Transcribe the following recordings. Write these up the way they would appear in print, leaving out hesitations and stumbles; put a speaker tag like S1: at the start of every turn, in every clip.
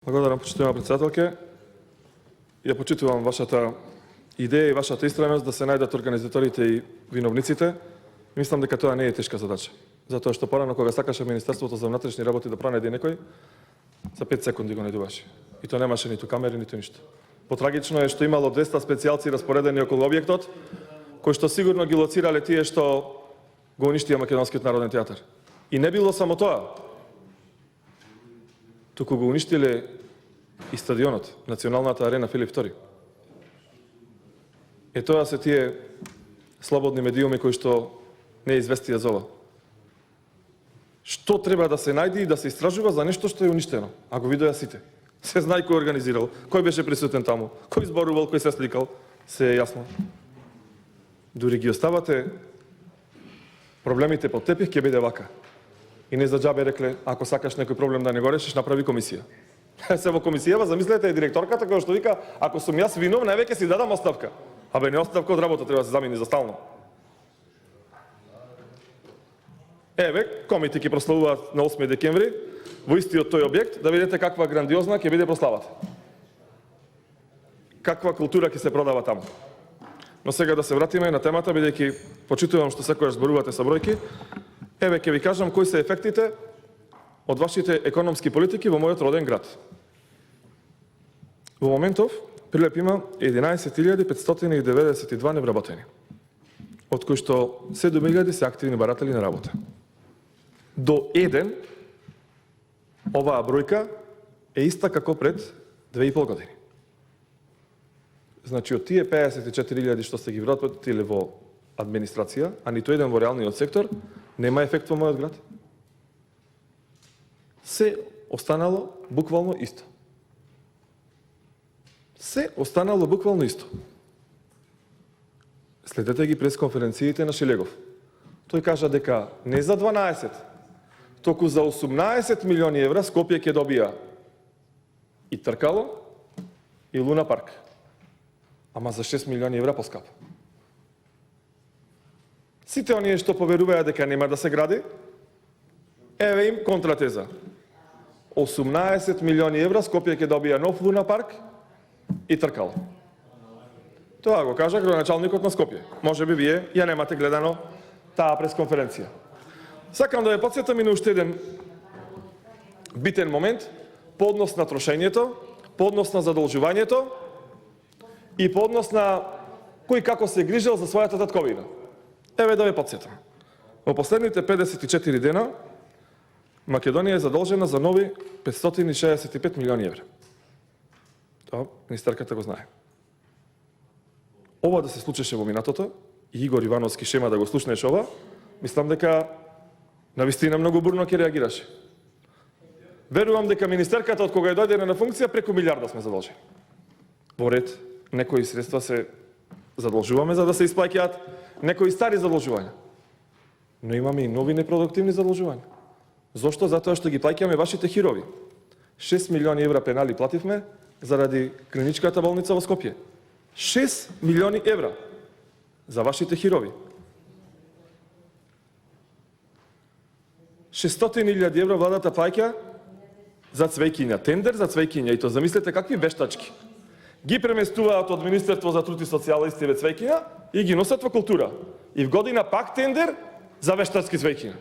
S1: Благодарам, почитувана председателке. Ја почитувам вашата идеја и вашата истраност да се најдат организаторите и виновниците. Мислам дека тоа не е тешка задача. Затоа што порано кога сакаше Министерството за внатрешни работи да пронајде некој, за 5 секунди го најдуваше. И тоа немаше ниту камери, ниту ништо. Потрагично е што имало 200 специјалци распоредени околу објектот, кои што сигурно ги лоцирале тие што го уништија Македонскиот народен театар. И не било само тоа. Туку го уништиле и стадионот, Националната арена Филип II. Тоа се тие слободни медиуми кои што не известија за ова. Што треба да се најди и да се истражува за нешто што е уништено, а го видоа сите. Се знае кој организирал, кој беше присутен таму, кој зборувал, кој се сликал, се е јасно. Дури ги оставате проблемите под тепих, ќе биде вака. И не за џабе рекле, ако сакаш некој проблем да не го решиш, направи комисија. Се во комисијава, замислете, е директорката која што вика, ако сум јас виновна, веќе си дадам оставка. Абе не оставка од работа, треба да се замени за стално. Еве, комите ќе прославуваат на 8 декември во истиот тој објект, да видите каква грандиозна ќе биде прославата. Каква култура ќе се продава таму. Но сега да се вратиме на темата, бидејќи почитувам што секојаш зборувате со бројки. Еве, ќе ви кажам кои се ефектите од вашите економски политики во мојот роден град. Во моментов, Прилеп има 11.592 невработени, од кои што 7.000 се активни баратели на работа. До 1, оваа бројка е иста како пред 2,5 години. Значи, од тие 54.000 што сте ги вратили во администрација, а ниту еден во реалниот сектор, нема ефект во мојот град. Се останало буквално исто. Се останало буквално исто. Следете ги пресконференциите на Шилегов. Тој кажа дека не за 12, току за 18 милиони евра Скопје ќе добија и Тркало, и Луна парк. Ама за 6 милиони евра поскапо. Сите оние што поверуваат дека нема да се гради, еве им контратеза. 18 милиони евра Скопје ќе добија нов Луна парк и Тркало. Тоа го кажа градоначалникот на Скопје. Може би вие ја немате гледано таа пресконференција. Сакам да ве потсетам и на уште еден битен момент по однос на трошењето, по однос на задолжувањето и по однос на кој како се грижел за својата татковина. Еве да ве потсетам. Во последните 54 дена Македонија е задолжена за нови 565 милиони евра. Тоа министерката го знае. Ова да се случеше во минатото, и Игор Ивановски шема да го слушнеш ова, мислам дека навистина многу бурно ќе реагираше. Верувам дека министерката од кога е дојдена на функција преку милиарда сме задолжени. Во ред, некои средства се задолжуваме за да се исплаќаат, некои стари задолжувања. Но имаме и нови непродуктивни задолжувања. Зошто? Затоа што ги плаќаме вашите хирови. 6 милиони евра пенали плативме заради клиничката болница во Скопје. 6 милиони евра за вашите хирови. 600.000 евра владата плаќа за цвејкиња, тендер за цвејкиња, и то замислете какви вештачки. Ги преместуваат од Министерство за труд и социјала истиве цвејкиња и ги носат во култура. И в година пак тендер за вештачки цвејкиња.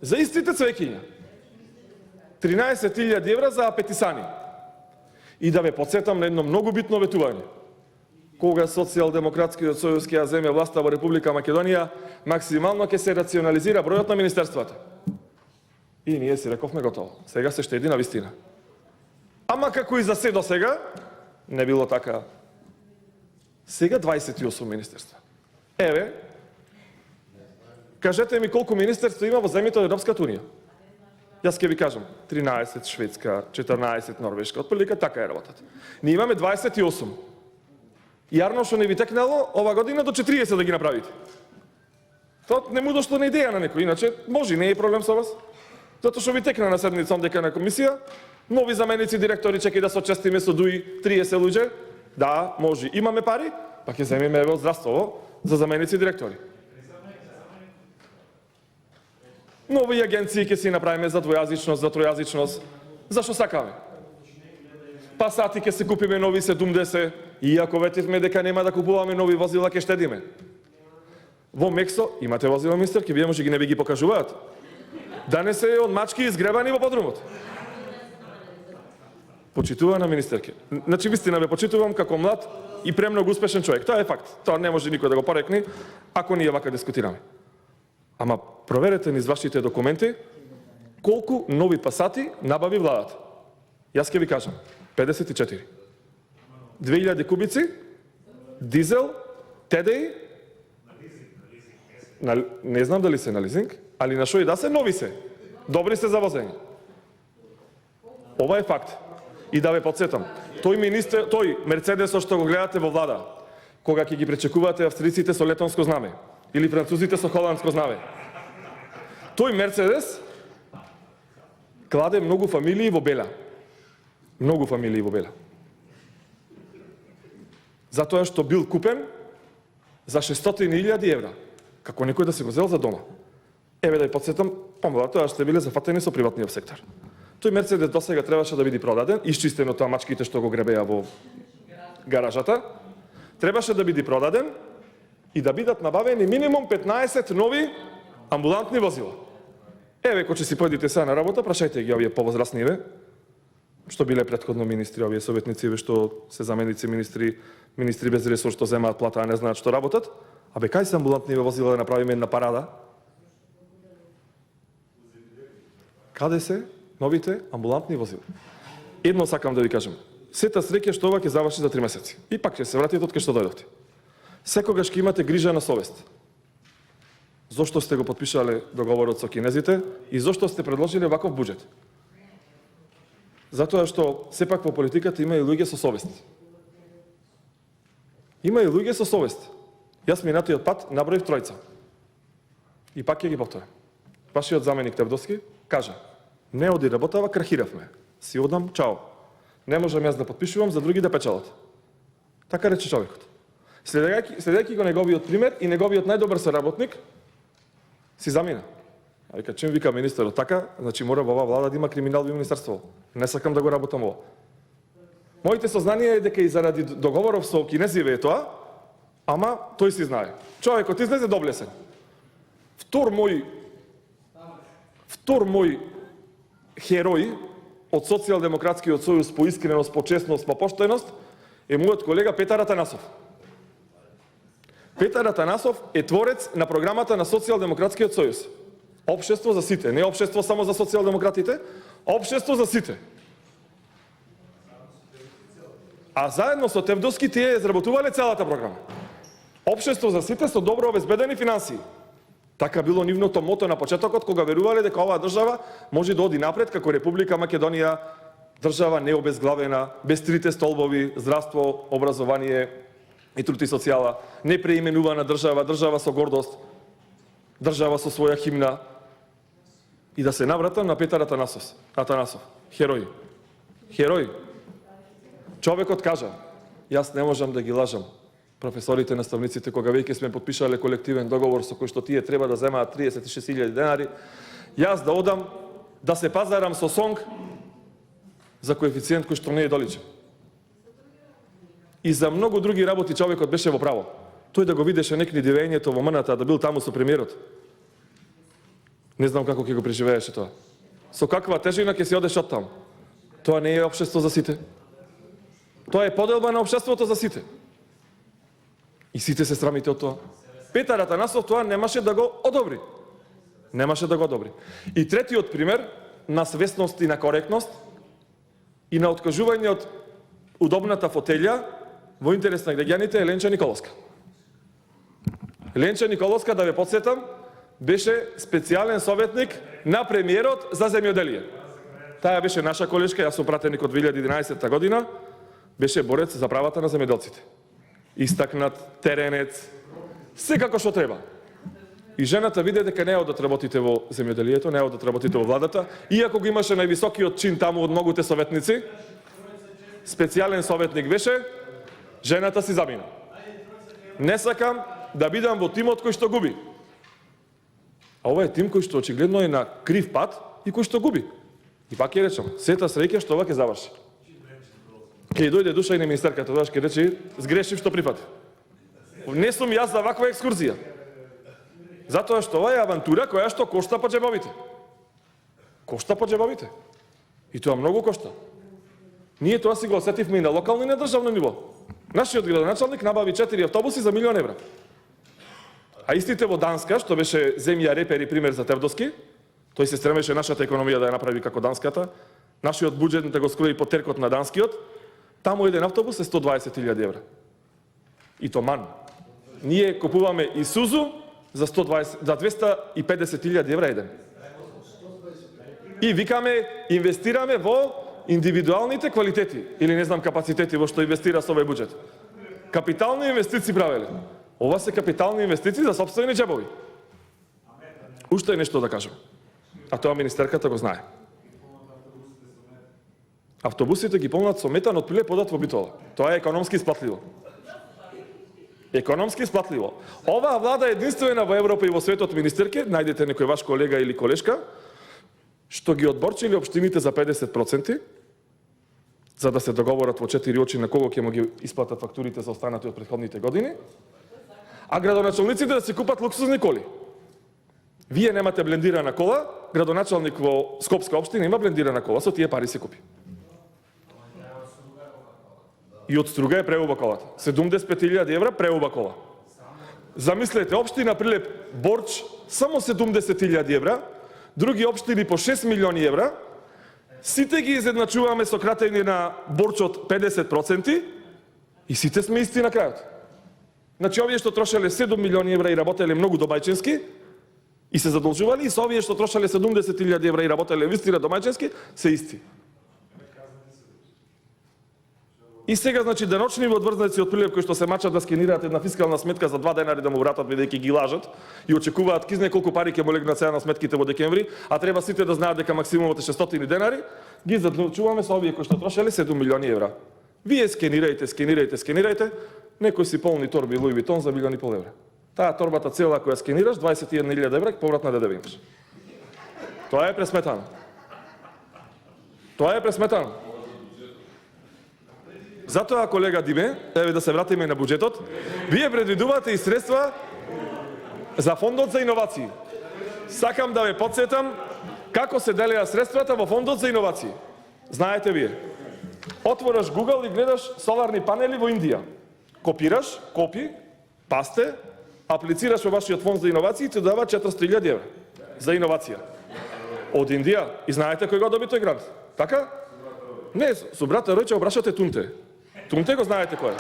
S1: За истите цвејкиња. 13.000 евра за апетисани. И да ве потсетам на едно многу битно ветување. Кога Социјалдемократскиот сојуз ќе ја земе власта во Република Македонија, максимално ќе се рационализира бројот на министерствата. И ние си рековме готово. Сега се штеди на вистина. Ама како и за се до сега, не било така. Сега 28 министерства. Еве, кажете ми колку министерства има во земјите од Европската унија. Јас ќе ви кажам, 13 Шведска, 14 Норвешка, отприлика така е работата. Ние имаме 28. Јарно што не ви текнало ова година до 40 да ги направите. Тоа не му дошло на идеја на некој, иначе може, не е проблем со вас. Затоа што ви текна на седница дека на комисија, нови заменици директори чекај да се очестиме со дуи 30 луѓе. Да, може, имаме пари, па ќе земеме од здравство за заменици директори. Нови агенции ќе си направиме за двојазичност, за тројазичност. Зашо сакаме? Пасати ќе се купиме нови 70, иако ветивме дека нема да купуваме нови возила, ќе штедиме. Во Мексо имате возила, министерки, вие може не ви ги покажуваат. Да не се од мачки изгребани во подрумот. Почитува на министерки. Значи, вистина ве почитувам како млад и премногу успешен човек. Тоа е факт. Тоа не може никој да го порекне, ако ние вака дискутираме. Ама проверете низ вашите документи колку нови пасати набави владата. Јас ќе ви кажам. 54. 2000 кубици, дизел, ТДИ, не знам дали се на лизинг, али на шо и да се, нови се. Добри се за возење. Ова е факт. И да ве подсетам, тој Мерцедесот што го гледате во влада, кога ќе ги пречекувате австриците со летонско знаме или французите со холандско знаме. Тој Мерцедес кладе многу фамилии во бела. Многу фамилии во бела. Затоа што бил купен за 600.000 евра. Како некој да се го зел за дома. Еве да ја подсетам, помала тоа што биле зафатени со приватниот сектор. Тој Мерцедес досега требаше да биде продаден, исчистено тоа мачките што го гребеа во гаражата, требаше да биде продаден и да бидат набавени минимум 15 нови амбулантни возила. Еве, кој ќе си појдите сега на работа, прашајте ги овие повозрастниве, што биле претходно министри, овие советници, што се заменици министри, министри без ресор што земаат плата, а не знаат што работат. Абе, кај се амбулантниве возила да направиме една парада? Каде се новите амбулантни возила? Едно сакам да ви кажам. Сета среќа што ова ќе заврши за 3 месеци. И пак ќе се вратите од кај што дојдовте. Секогаш ќе имате грижа на совест. Зошто сте го потпишале договорот со кинезите и зошто сте предложиле ваков буџет? Затоа што сепак во политиката има и луѓе со совест. Има и луѓе со совест. Јас минатиот пат наброив 3. И пак ќе ги повторам. Вашиот заменик Тевдовски кажа: не оди работава, крахиравме. Си одам, чао. Не можам јас да подпишувам, за други да печалат. Така рече човекот. Следејќи го неговиот пример и неговиот најдобар соработник, си замина. А вика, чим вика министерот така, значи мора во оваа влада да има криминал во министерство. Не сакам да го работам ово. Моите сознанија е дека и заради договоров со кинезиве е тоа, ама тој си знае. Човекот излезе доблесен. Втор мој херој од Социјалдемократскиот сојуз по искреност, по честност, по поштеност е мојот колега Петар Атанасов. Петар Атанасов е творец на програмата на Социјалдемократскиот сојуз. Општество за сите, не општество само за социјалдемократите, општество за сите. А заедно со Тевдовски тие изработувале целата програма. Општество за сите со добро обезбедени финансии. Така било нивното мото на почетокот, кога верувале дека оваа држава може да оди напред како Република Македонија, држава необезглавена, без трите столбови, здравство, образование и труд и социјала, непреименувана држава, држава со гордост, држава со своја химна. И да се навратам на Петар Атанасов. Херој. Херој. Човекот кажа: јас не можам да ги лажам професорите, наставниците, кога веќе сме подпишале колективен договор со кој што тие треба да земаат 36.000 денари, јас да одам да се пазарам со сонг за коефициент кој што не е доличен. И за многу други работи човекот беше во право. Тој да го видеше некни дивењето во МНТ, да бил таму со премиерот. Не знам како ќе го преживееше тоа. Со каква тежина ќе се одеш од таму. Тоа не е општество за сите. Тоа е поделба на општеството за сите. И сите се срамите од тоа. Петар Атанасов тоа немаше да го одобри. Немаше да го одобри. И третиот пример на свесност и на коректност и на откажување од удобната фотелја во интерес на граѓаните е Ленча Николовска. Ленча Николовска, да ве подсетам, беше специјален советник на премиерот за земјоделие. Таа беше наша колешка, јас сум пратеник од 2011 година, беше борец за правата на земјоделците. Истакнат, теренец, секако што треба. И жената виде дека не од да работите во земјоделието, не од да работите во владата, иако го имаше највисокиот чин таму од многуте советници, специјален советник беше, жената си замина. Не сакам да бидам во тимот кој што губи. А ова е тим кој што очигледно е на крив пат и кој што губи. И пак ќе речам, сета среќа што ова ќе заврши. Ќе дојде душа и на министерката, тогаш ќе рече, сгрешив што припати. Не сум јас за ваква екскурзија. Затоа што ова е авантура која што кошта по џебовите. Кошта по џебовите. И тоа многу кошта. Ние тоа си го осетивме и на локално и на државно ниво. Нашиот градоначалник набави 4 автобуси за 1 милион евра. А истите во Данска, што беше земја репер и пример за Тевдоски, тој се стремеше нашата економија да ја направи како данската, нашиот буџет да го скрои по теркот на данскиот, таму еден автобус е 120.000 евра. И то ман. Ние купуваме Исузу за 250.000 евра еден. И викаме, инвестираме во индивидуалните квалитети, или не знам капацитети во што инвестира со овој буџет. Капитални инвестиции правеле. Ова се капитални инвестиции за сопствени џебови. Уште е нешто да кажам. А тоа министерката го знае. Автобусите ги полнат со метан од пиле подат во Битола. Тоа е економски исплатливо. Економски исплатливо. Оваа влада е единствена во Европа и во светот, министерке, најдете некој ваш колега или колешка, што ги одборчили општините за 50%, за да се договорат во 4 очи на кого ќе му ги исплатат фактурите за останати од претходните години, а градоначалниците да си купат луксузни коли. Вие немате блендирана кола, градоначалник во Скопска општина има блендирана кола, со тие пари се купи. И од струга е преуба колата. 75.000 евра преуба кола. Замислете, општина Прилеп Борч само 70.000 евра, други општини по 6 милиони евра, сите ги изедначуваме со кратење на Борчот 50% и сите сме исти на крајот. Значи, овие што трошеле 7 милиони евра и работеле многу домаќински и се задолжували, и со овие што трошеле 70.000 евра и работеле вистина домаќински, се исти. И сега, значи, деночни одврзници од Прилеп кои што се мачат да скенираат една фискална сметка за 2 денари да му вратат бидејќи ги лажат и очекуваат кизне колку пари ќе му легнат сега на сметките во декември, а треба сите да знаат дека максимумот е 600 денари, ги задлучуваме со овие кои што трошеле 7 милиони евра. Вие скенирајте, некој си полни торби Луи Витон за 1,5 милиони евра. Таа торбата цела која скенираш, 21.000 евра, повратна ДДВ имаш. Тоа е пресметано. Тоа е пресметано. Затоа, колега Диме, еве да се вратиме на буџетот, вие предвидувате и средства за фондот за иновации. Сакам да ве потсетам како се делеа средствата во фондот за иновации. Знаете вие. Отвораш Google и гледаш соларни панели во Индија. Копираш, копи, пасте, аплицираш во вашиот фонд за иновации и ти дава 400.000 евра за иновација. Од Индија. И знаете кој го доби тој грант? Така? Не, со брата Ројче обрашате Тунте. Тунте го знаете кој е.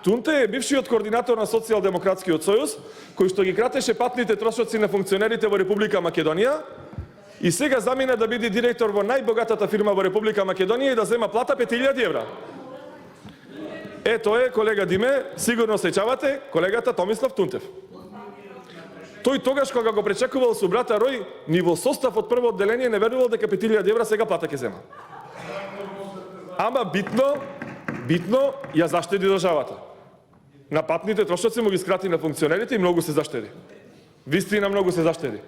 S1: Тунте е бившиот координатор на Социјалдемократскиот сојуз, кој што ги кратеше патните трошоци на функционерите во Република Македонија и сега замина да биде директор во најбогатата фирма во Република Македонија и да зема плата 5.000 евра. Тоа е, колега Диме, сигурно сеќавате, колегата Томислав Тунтев. Тој тогаш кога го пречекувал со брата Рој, ни во состав од прво одделение не верувал дека 5.000 евра сега плата ќе зема. Ама битно ја заштеди државата. На патните трошоци му ги скрати на функционерите и многу се заштеди. Вистина многу се заштеди.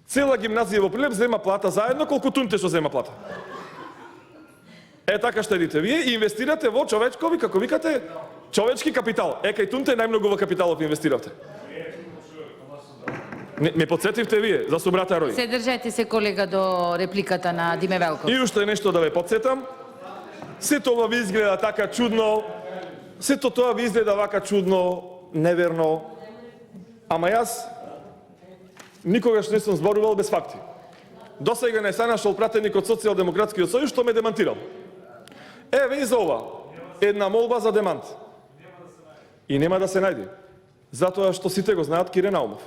S1: Цела гимназија во Прилеп зема плата заедно колку Тунте што зема плата. Така штедите вие и инвестирате во човечкови, како викате, човечки капитал. Кај Тунте најмногу во капиталов инвестиравте. Ме подсетивте вие за собрата Рој.
S2: Се држете се, колега, до репликата на Диме Велков.
S1: И уште нешто да ве подсетам. Сето ова ви изгледа така чудно, сето тоа ви изгледа вака чудно, неверно, ама јас никогаш не сум зборувал без факти. Досега не се нашол пратеник од Социјалдемократскиот сојуз што ме демантирал. Еве и за ова, една молба за демант. И нема да се најде. Затоа што сите го знаат Кире Наумов.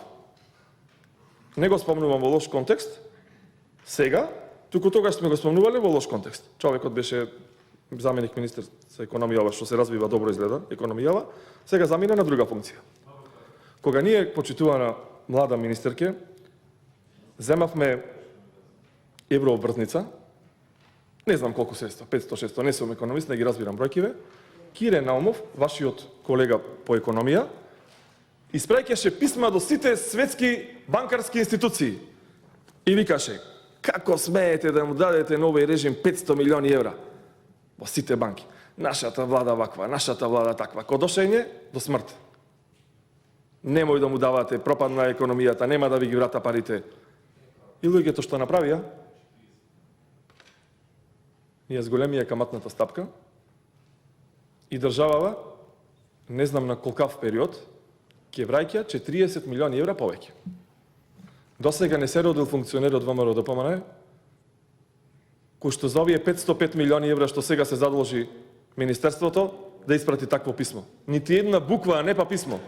S1: Не го спомнувам во лош контекст, сега, туку тогаш сме го спомнували во лош контекст. Човекот беше заменик министер за економија, што се развива добро изгледа, економијава, сега замина на друга функција. Кога ние, почитувана млада министерке, земавме еврообврзница, не знам колку средства, 500-600, не сум економист, не ги разбирам бројкиве, Кире Наумов, вашиот колега по економија, испраќаше писма до сите светски банкарски институции и викаше: Како смеете да му дадете на овој режим 500 милиони евра во сите банки? Нашата влада ваква, нашата влада таква. Кодошење до смрт. Немој да му давате, пропадна економијата, нема да ви ги врата парите. И луѓето што направија, ја зголемија каматната стапка и државава, не знам на колкав период, ќе враќа 40 милиони евра повеќе. До сега не се родил функционер од ВМРО ДПМН, кој што за овие 505 милиони евра што сега се задолжи Министерството да испрати такво писмо. Нити една буква, а не па писмо.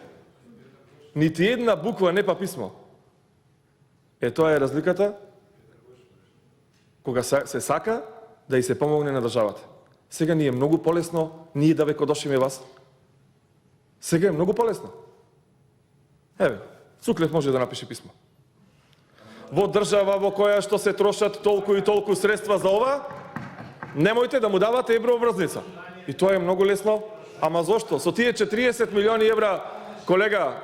S1: Нити една буква, не па писмо. Тоа е разликата кога се сака да и се помогне на државата. Сега ни е многу полесно ние да ве кодошиме вас. Сега е многу полесно. Еве, Цуклев може да напише писмо. Во држава во која што се трошат толку и толку средства за ова, немојте да му давате еврообврзница. И тоа е многу лесно. Ама зошто? Со тие 40 милиони евра, колега,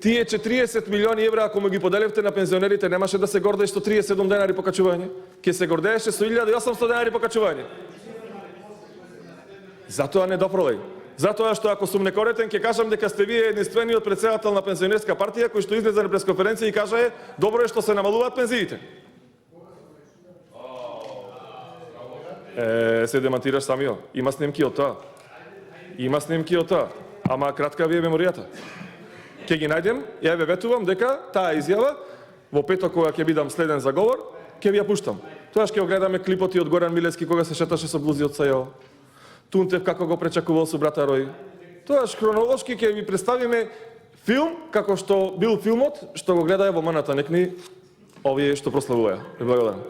S1: тие 40 милиони евра, ако му ги поделевте на пензионерите, немаше да се гордееш со 37 денари покачување? Ке се гордееше со 1800 денари покачување. Затоа не допролеј. Затоа што ако сум некоректен, ќе кажам дека сте вие единствениот претседател на пензионерска партија кој што излезе на пресконференција и кажа добро е што се намалуваат пензиите. Се демантираш самио. Има снимки од тоа. Има снимки од тоа. Ама кратка ви е меморијата. Ќе ги најдем, ја ве ветувам дека таа изјава во петок кога ќе бидам следен за говор, ќе ви ја пуштам. Тоаш ќе огледаме клипот и од Горан Милевски кога се шеташе со блузи од САЈО. Тунтев како го пречакувал со брата Рој. Тоаш хронолошки ќе ви представиме филм како што бил филмот што го гледаа во маната некни овие што прославуваја. Благодарам.